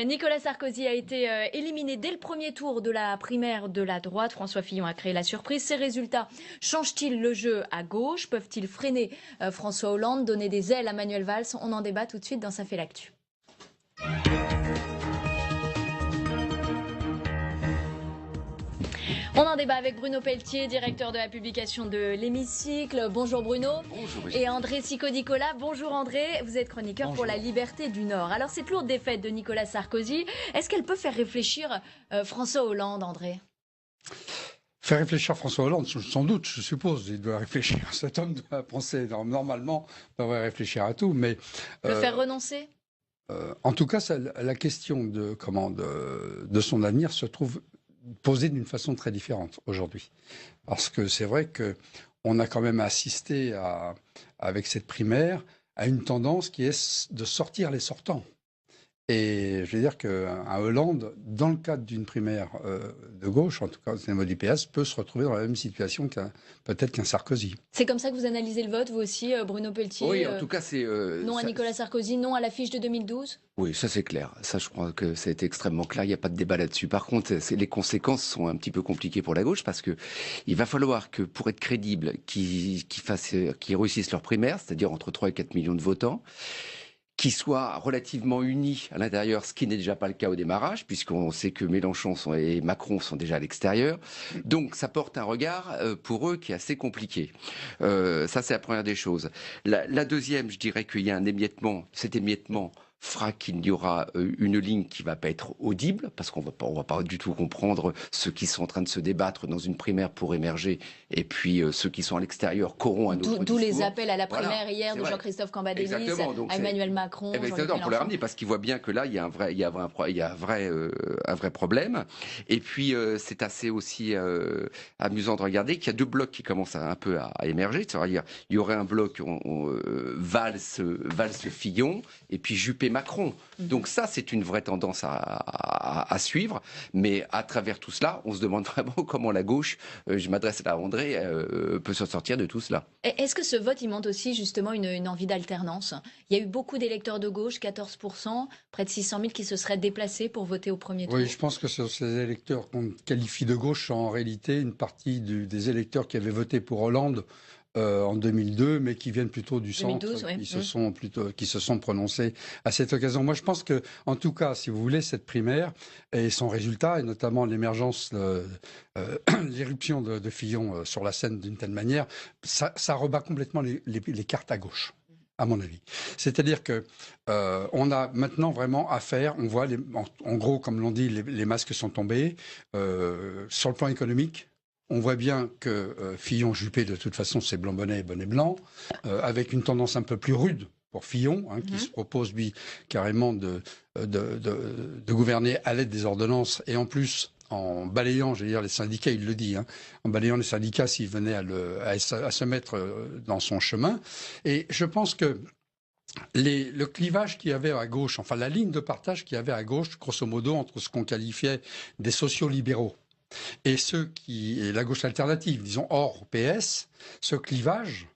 Nicolas Sarkozy a été éliminé dès le premier tour de la primaire de la droite. François Fillon a créé la surprise. Ces résultats changent-ils le jeu à gauche? Peuvent-ils freiner François Hollande, donner des ailes à Manuel Valls? On en débat tout de suite dans Ça fait l'actu. On en débat avec Bruno Pelletier, directeur de la publication de l'Hémicycle. Bonjour Bruno. Bonjour. Et André Sicot-Nicolas. Bonjour André. Vous êtes chroniqueur Bonjour. pour la Liberté du Nord. Alors cette lourde défaite de Nicolas Sarkozy, est-ce qu'elle peut faire réfléchir François Hollande, André? Faire réfléchir François Hollande, sans doute, je suppose. Il doit réfléchir. Cet homme doit penser, normalement, devrait réfléchir à tout. Mais Le faire renoncer? en tout cas, la question de son avenir se trouve posée d'une façon très différente aujourd'hui. Parce que c'est vrai qu'on a quand même assisté, avec cette primaire, à une tendance qui est de sortir les sortants. Et je veux dire qu'un Hollande, dans le cadre d'une primaire de gauche, en tout cas au niveau du PS, peut se retrouver dans la même situation peut-être qu'un Sarkozy. C'est comme ça que vous analysez le vote, vous aussi, Bruno Pelletier? Oui, en tout cas, c'est... non à Nicolas Sarkozy, non à l'affiche de 2012? Oui, ça c'est clair. Ça, je crois que ça a été extrêmement clair. Il n'y a pas de débat là-dessus. Par contre, les conséquences sont un petit peu compliquées pour la gauche parce que il va falloir que, pour être crédible, qu'ils réussissent leur primaire, c'est-à-dire entre 3 et 4 millions de votants, qui soient relativement unis à l'intérieur, ce qui n'est déjà pas le cas au démarrage, puisqu'on sait que Mélenchon et Macron sont déjà à l'extérieur. Donc ça porte un regard pour eux qui est assez compliqué. Ça, c'est la première des choses. La deuxième, je dirais qu'il y a un émiettement. Cet émiettement fera qu'il y aura une ligne qui va pas être audible, parce qu'on va pas du tout comprendre ceux qui sont en train de se débattre dans une primaire pour émerger, et puis ceux qui sont à l'extérieur qu'auront un autre discours. D'où les appels à la primaire hier de vrai. Jean-Christophe Cambadélis, Donc à Emmanuel Macron, Jean-Luc Mélenchon. pour les ramener, parce qu'ils voient bien que là, il y a un vrai problème. Et puis, c'est assez aussi amusant de regarder qu'il y a deux blocs qui commencent un peu à émerger. C'est-à-dire, il y aurait un bloc Valls-Fillon, et puis Juppé-Macron. Donc ça, c'est une vraie tendance à suivre. Mais à travers tout cela, on se demande vraiment comment la gauche, je m'adresse à André, peut se sortir de tout cela. Est-ce que ce vote, il montre aussi justement une envie d'alternance? Il y a eu beaucoup d'électeurs de gauche, 14%, près de 600 000 qui se seraient déplacés pour voter au premier tour. Oui, je pense que ces électeurs qu'on qualifie de gauche sont en réalité une partie des électeurs qui avaient voté pour Hollande en 2002, mais qui viennent plutôt du centre, 2012, oui. qui se sont prononcés à cette occasion. Moi, je pense que, en tout cas, si vous voulez, cette primaire et son résultat, et notamment l'émergence, l'éruption de Fillon sur la scène d'une telle manière, ça rebat complètement les cartes à gauche, à mon avis. C'est-à-dire que on a maintenant vraiment affaire, on voit, en gros, comme l'on dit, les masques sont tombés. Sur le plan économique, on voit bien que Fillon-Juppé, de toute façon, c'est blanc-bonnet et bonnet blanc, avec une tendance un peu plus rude pour Fillon, qui se propose, lui, carrément de gouverner à l'aide des ordonnances, et en plus, en balayant, je veux dire, les syndicats, il le dit, en balayant les syndicats s'ils venaient à se mettre dans son chemin. Et je pense que le clivage qu'il y avait à gauche, enfin la ligne de partage qu'il y avait à gauche, grosso modo, entre ce qu'on qualifiait des sociaux-libéraux et et la gauche alternative, disons hors PS, ce clivage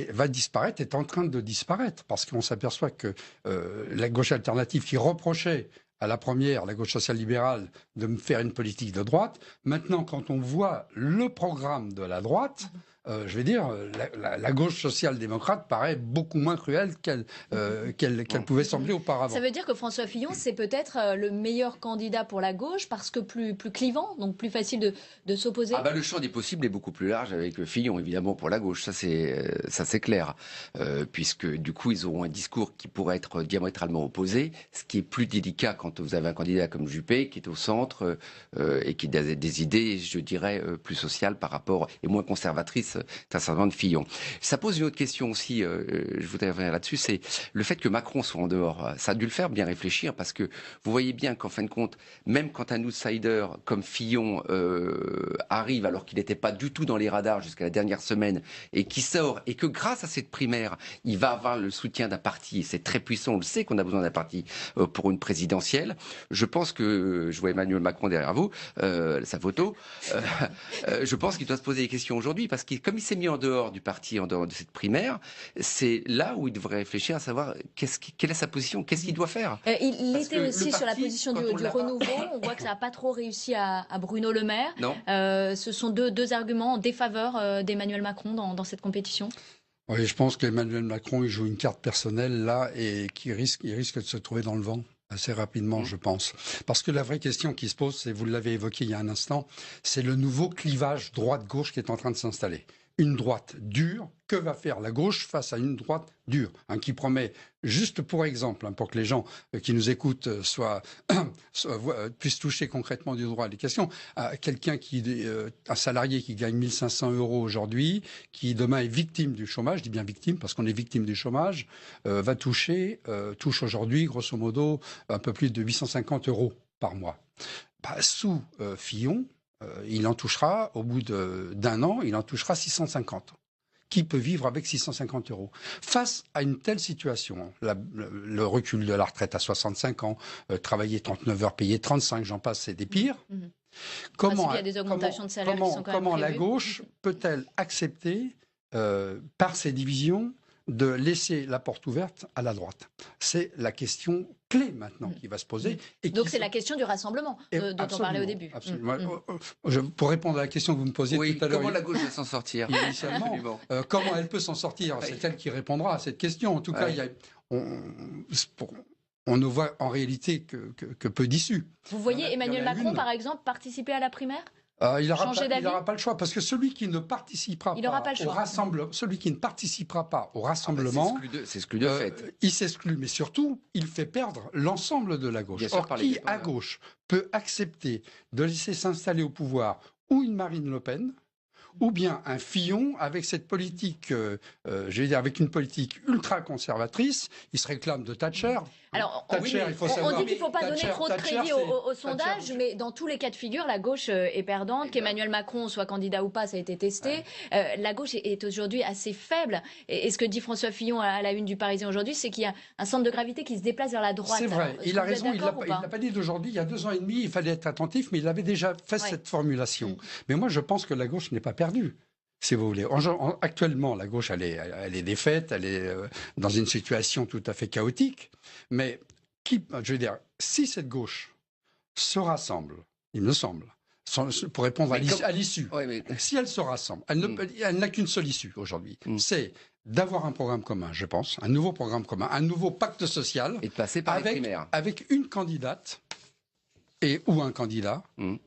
va disparaître, est en train de disparaître, parce qu'on s'aperçoit que la gauche alternative qui reprochait à la première, la gauche social-libérale, de me faire une politique de droite, maintenant, quand on voit le programme de la droite, je vais dire, la gauche social-démocrate paraît beaucoup moins cruelle qu'elle pouvait sembler auparavant. Ça veut dire que François Fillon, c'est peut-être le meilleur candidat pour la gauche parce que plus clivant, donc plus facile de s'opposer? Le champ des possibles est beaucoup plus large avec Fillon, évidemment, pour la gauche. Ça, c'est clair. Puisque, du coup, ils auront un discours qui pourrait être diamétralement opposé, ce qui est plus délicat quand vous avez un candidat comme Juppé, qui est au centre et qui a des idées, je dirais, plus sociales par rapport, et moins conservatrices, d'un certain nombre de Fillon. Ça pose une autre question aussi, je voudrais revenir là-dessus, c'est le fait que Macron soit en dehors. Ça a dû le faire bien réfléchir, parce que vous voyez bien qu'en fin de compte, même quand un outsider comme Fillon arrive, alors qu'il n'était pas du tout dans les radars jusqu'à la dernière semaine, et qui sort, et que grâce à cette primaire, il va avoir le soutien d'un parti, et c'est très puissant, on le sait qu'on a besoin d'un parti pour une présidentielle. Je pense que, je vois Emmanuel Macron derrière vous, sa photo, je pense qu'il doit se poser des questions aujourd'hui, parce qu'il comme il s'est mis en dehors du parti, en dehors de cette primaire, c'est là où il devrait réfléchir à savoir quelle est sa position, qu'est-ce qu'il doit faire. Il Parce était que le aussi sur la parti, position quand du on l'a pas- renouveau. On voit que ça n'a pas trop réussi à Bruno Le Maire. Non. Ce sont deux arguments en défaveur d'Emmanuel Macron dans cette compétition. Oui, je pense qu'Emmanuel Macron, il joue une carte personnelle là et il risque de se trouver dans le vent assez rapidement, je pense. Parce que la vraie question qui se pose, c'est, vous l'avez évoqué il y a un instant, c'est le nouveau clivage droite-gauche qui est en train de s'installer. Une droite dure, que va faire la gauche face à une droite dure, qui promet, juste pour exemple, pour que les gens qui nous écoutent puissent toucher concrètement du droit à les questions, quelqu'un un salarié qui gagne 1 500 € aujourd'hui, qui demain est victime du chômage, je dis bien victime parce qu'on est victime du chômage, touche aujourd'hui, grosso modo, un peu plus de 850 € par mois. Sous Fillon, il en touchera, au bout d'un an, il en touchera 650. Qui peut vivre avec 650 €? Face à une telle situation, le recul de la retraite à 65 ans, travailler 39 heures, payer 35, j'en passe, c'est des pires. Comment il y a des augmentations de salaire qui sont quand même comment la prévues. gauche peut-elle accepter, par ses divisions, de laisser la porte ouverte à la droite? C'est la question clé maintenant qui va se poser. Donc c'est la question du rassemblement dont on parlait au début. Absolument. Pour répondre à la question que vous me posiez tout à l'heure. Comment la gauche va s'en sortir? Initialement, comment elle peut s'en sortir? C'est elle qui répondra à cette question. En tout cas, on ne voit en réalité que peu d'issues. Vous voyez Emmanuel Macron, par exemple, participer à la primaire? Il n'aura pas le choix, parce que celui qui ne participera celui qui ne participera pas au rassemblement, s'exclut de fait. Il s'exclut, mais surtout, il fait perdre l'ensemble de la gauche. Or, qui à gauche peut accepter de laisser s'installer au pouvoir ou une Marine Le Pen, ou bien un Fillon avec cette politique, avec une politique ultra conservatrice? Il se réclame de Thatcher. Alors, Thatcher, on dit qu'il ne faut pas donner trop de crédit au sondage, mais dans tous les cas de figure, la gauche est perdante. Qu'Emmanuel Macron soit candidat ou pas, ça a été testé. La gauche est aujourd'hui assez faible. Et ce que dit François Fillon à la une du Parisien aujourd'hui, c'est qu'il y a un centre de gravité qui se déplace vers la droite. C'est vrai, il a raison, il ne l'a pas dit d'aujourd'hui. Il y a 2 ans et demi, il fallait être attentif, mais il avait déjà fait cette formulation. Mais moi, je pense que la gauche n'est pas perdue, si vous voulez. Actuellement, la gauche, elle est défaite, elle est dans une situation tout à fait chaotique. Mais si cette gauche se rassemble, il me semble, pour répondre à l'issue, si elle se rassemble, elle n'a qu'une seule issue aujourd'hui, c'est d'avoir un programme commun, je pense, un nouveau programme commun, un nouveau pacte social, et de passer par les primaires, avec une candidate ou un candidat,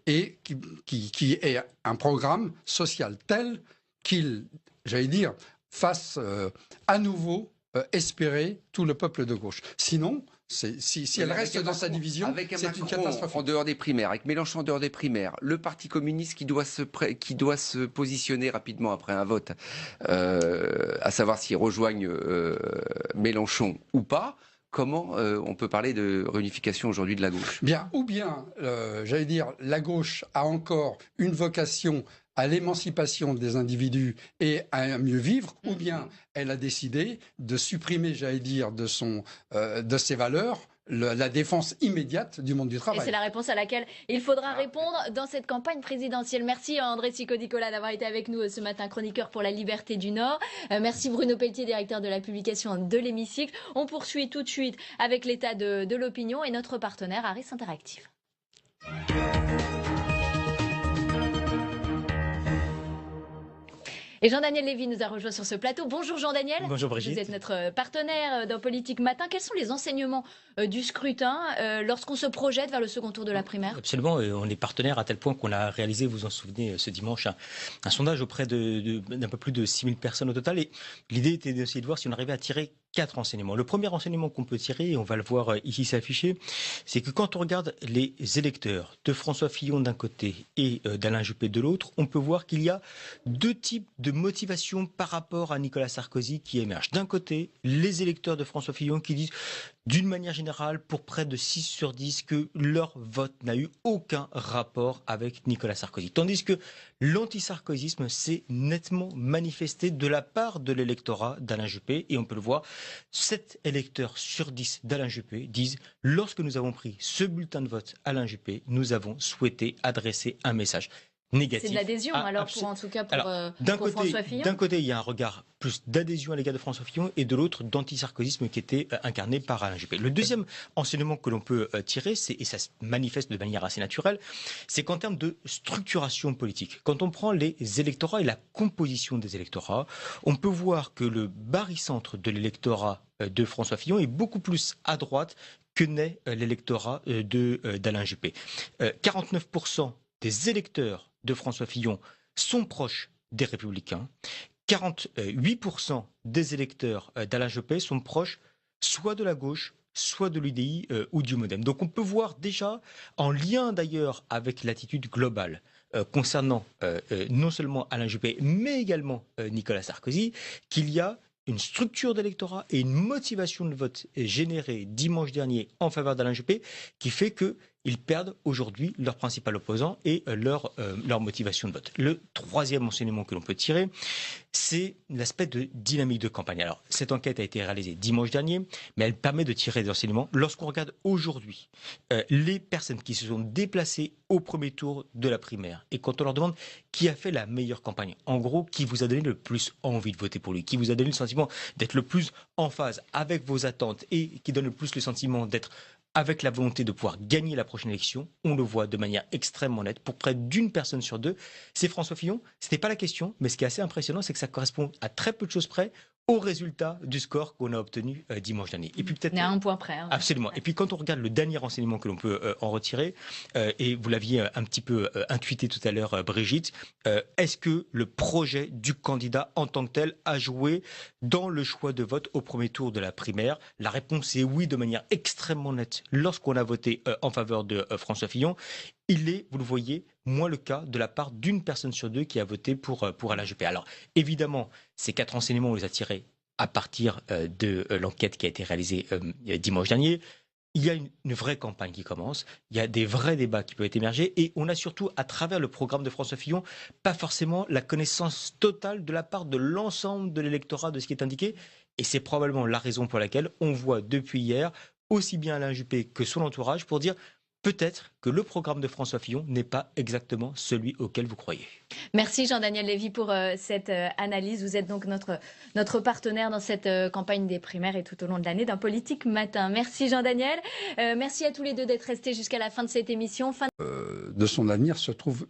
et qui ait un programme social tel qu'il, fasse à nouveau espérer tout le peuple de gauche. Sinon, si elle reste dans sa division, c'est une catastrophe. En dehors des primaires, avec Mélenchon en dehors des primaires, le Parti communiste qui doit se positionner rapidement après un vote, à savoir s'ils rejoignent Mélenchon ou pas. Comment on peut parler de réunification aujourd'hui de la gauche? Ou bien, la gauche a encore une vocation à l'émancipation des individus et à un mieux vivre, ou bien elle a décidé de supprimer, de ses valeurs, la défense immédiate du monde du travail. Et c'est la réponse à laquelle il faudra répondre dans cette campagne présidentielle. Merci André Cicco-Nicolas d'avoir été avec nous ce matin, chroniqueur pour la Liberté du Nord. Merci Bruno Pelletier, directeur de la publication de l'Hémicycle. On poursuit tout de suite avec l'état de l'opinion et notre partenaire Harris Interactive. Et Jean-Daniel Lévy nous a rejoint sur ce plateau. Bonjour Jean-Daniel. Bonjour Brigitte. Vous êtes notre partenaire dans Politique Matin. Quels sont les enseignements du scrutin lorsqu'on se projette vers le second tour de la primaire? Absolument, on est partenaire à tel point qu'on a réalisé, vous en souvenez, ce dimanche, un sondage auprès d'un peu plus de 6000 personnes au total. Et l'idée était d'essayer de voir si on arrivait à tirer 4 enseignements. Le premier enseignement qu'on peut tirer, et on va le voir ici s'afficher, c'est que quand on regarde les électeurs de François Fillon d'un côté et d'Alain Juppé de l'autre, on peut voir qu'il y a 2 types de motivations par rapport à Nicolas Sarkozy qui émergent. D'un côté, les électeurs de François Fillon qui disent d'une manière générale, pour près de 6 sur 10, que leur vote n'a eu aucun rapport avec Nicolas Sarkozy. Tandis que l'antisarkozysme s'est nettement manifesté de la part de l'électorat d'Alain Juppé. Et on peut le voir, 7 électeurs sur 10 d'Alain Juppé disent « Lorsque nous avons pris ce bulletin de vote Alain Juppé, nous avons souhaité adresser un message ». négatif. C'est de l'adhésion, alors, en tout cas, pour François Fillon. D'un côté, il y a un regard plus d'adhésion à l'égard de François Fillon et de l'autre, d'antisarkozysme qui était incarné par Alain Juppé. Le deuxième enseignement que l'on peut tirer, et ça se manifeste de manière assez naturelle, c'est qu'en termes de structuration politique, quand on prend les électorats et la composition des électorats, on peut voir que le barycentre de l'électorat de François Fillon est beaucoup plus à droite que n'est l'électorat d'Alain Juppé. 49% des électeurs de François Fillon sont proches des Républicains. 48% des électeurs d'Alain Juppé sont proches soit de la gauche, soit de l'UDI ou du MoDem. Donc on peut voir déjà, en lien d'ailleurs avec l'attitude globale concernant non seulement Alain Juppé, mais également Nicolas Sarkozy, qu'il y a une structure d'électorat et une motivation de vote générée dimanche dernier en faveur d'Alain Juppé qui fait qu'ils perdent aujourd'hui leur principal opposant et leur motivation de vote. Le troisième enseignement que l'on peut tirer, c'est l'aspect de dynamique de campagne. Alors, cette enquête a été réalisée dimanche dernier, mais elle permet de tirer des enseignements. Lorsqu'on regarde aujourd'hui les personnes qui se sont déplacées au premier tour de la primaire, et quand on leur demande qui a fait la meilleure campagne, en gros, qui vous a donné le plus envie de voter pour lui, qui vous a donné le sentiment d'être le plus en phase avec vos attentes et qui donne le plus le sentiment d'être avec la volonté de pouvoir gagner la prochaine élection, on le voit de manière extrêmement nette, pour près d'une personne sur deux, c'est François Fillon. Ce n'était pas la question, mais ce qui est assez impressionnant, c'est que ça correspond à très peu de choses près au résultat du score qu'on a obtenu dimanche dernier. Et puis peut-être on est à un point près. Hein. Absolument. Et puis quand on regarde le dernier renseignement que l'on peut en retirer, et vous l'aviez un petit peu intuité tout à l'heure, Brigitte, est-ce que le projet du candidat en tant que tel a joué dans le choix de vote au premier tour de la primaire? La réponse est oui, de manière extrêmement nette. Lorsqu'on a voté en faveur de François Fillon, il est, vous le voyez, moins le cas de la part d'une personne sur deux qui a voté pour Alain Juppé. Alors, évidemment, ces 4 renseignements, on les a tirés à partir de l'enquête qui a été réalisée dimanche dernier. Il y a une vraie campagne qui commence, il y a des vrais débats qui peuvent émerger et on a surtout, à travers le programme de François Fillon, pas forcément la connaissance totale de la part de l'ensemble de l'électorat de ce qui est indiqué. Et c'est probablement la raison pour laquelle on voit depuis hier aussi bien Alain Juppé que son entourage pour dire peut-être que le programme de François Fillon n'est pas exactement celui auquel vous croyez. Merci Jean-Daniel Lévy pour cette analyse. Vous êtes donc notre partenaire dans cette campagne des primaires et tout au long de l'année d'un Politique Matin. Merci Jean-Daniel. Merci à tous les deux d'être restés jusqu'à la fin de cette émission. De son avenir se trouve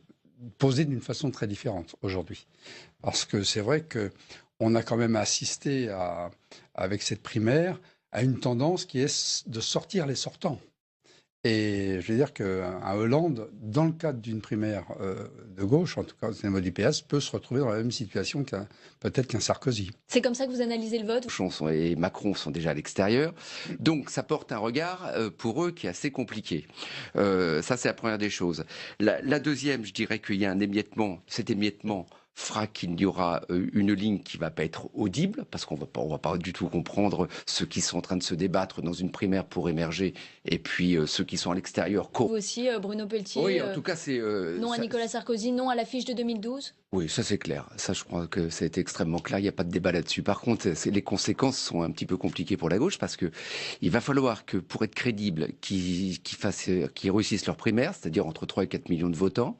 posé d'une façon très différente aujourd'hui. Parce que c'est vrai qu'on a quand même assisté avec cette primaire à une tendance qui est de sortir les sortants. Et je veux dire qu'un Hollande, dans le cadre d'une primaire de gauche, en tout cas au niveau du PS, peut se retrouver dans la même situation peut-être qu'un Sarkozy. C'est comme ça que vous analysez le vote? Mélenchon et Macron sont déjà à l'extérieur. Donc ça porte un regard pour eux qui est assez compliqué. Ça, c'est la première des choses. La deuxième, je dirais qu'il y a un émiettement. Cet émiettement fera qu'il y aura une ligne qui va pas être audible, parce qu'on va pas du tout comprendre ceux qui sont en train de se débattre dans une primaire pour émerger, et puis ceux qui sont à l'extérieur. Vous aussi, Bruno Pelletier. Oui, en tout cas, c'est... non à Nicolas Sarkozy, non à l'affiche de 2012. Oui, ça c'est clair. Ça, je crois que ça a été extrêmement clair. Il n'y a pas de débat là-dessus. Par contre, les conséquences sont un petit peu compliquées pour la gauche, parce que il va falloir que, pour être crédible, qu'ils réussissent leur primaire, c'est-à-dire entre 3 et 4 millions de votants,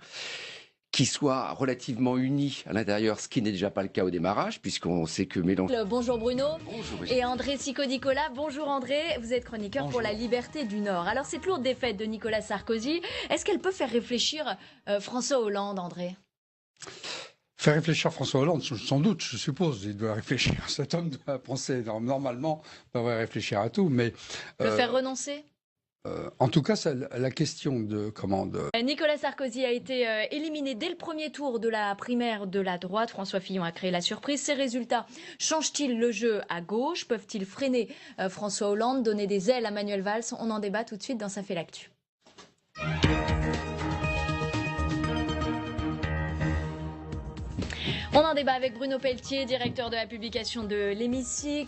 qui soient relativement unis à l'intérieur, ce qui n'est déjà pas le cas au démarrage, puisqu'on sait que Mélenchon... Bonjour Bruno. Bonjour. Et André Sicot-Nicolas. Bonjour André, vous êtes chroniqueur pour La Liberté du Nord. Alors cette lourde défaite de Nicolas Sarkozy, est-ce qu'elle peut faire réfléchir François Hollande, André? Faire réfléchir François Hollande, sans doute, je suppose. Il doit réfléchir. Cet homme doit penser, normalement, devrait réfléchir à tout, mais... Le faire renoncer? En tout cas, la question de Nicolas Sarkozy a été éliminé dès le premier tour de la primaire de la droite. François Fillon a créé la surprise. Ces résultats changent-ils le jeu à gauche? Peuvent-ils freiner François Hollande, donner des ailes à Manuel Valls? On en débat tout de suite dans Ça fait l'actu. On en débat avec Bruno Pelletier, directeur de la publication de l'Hémicycle.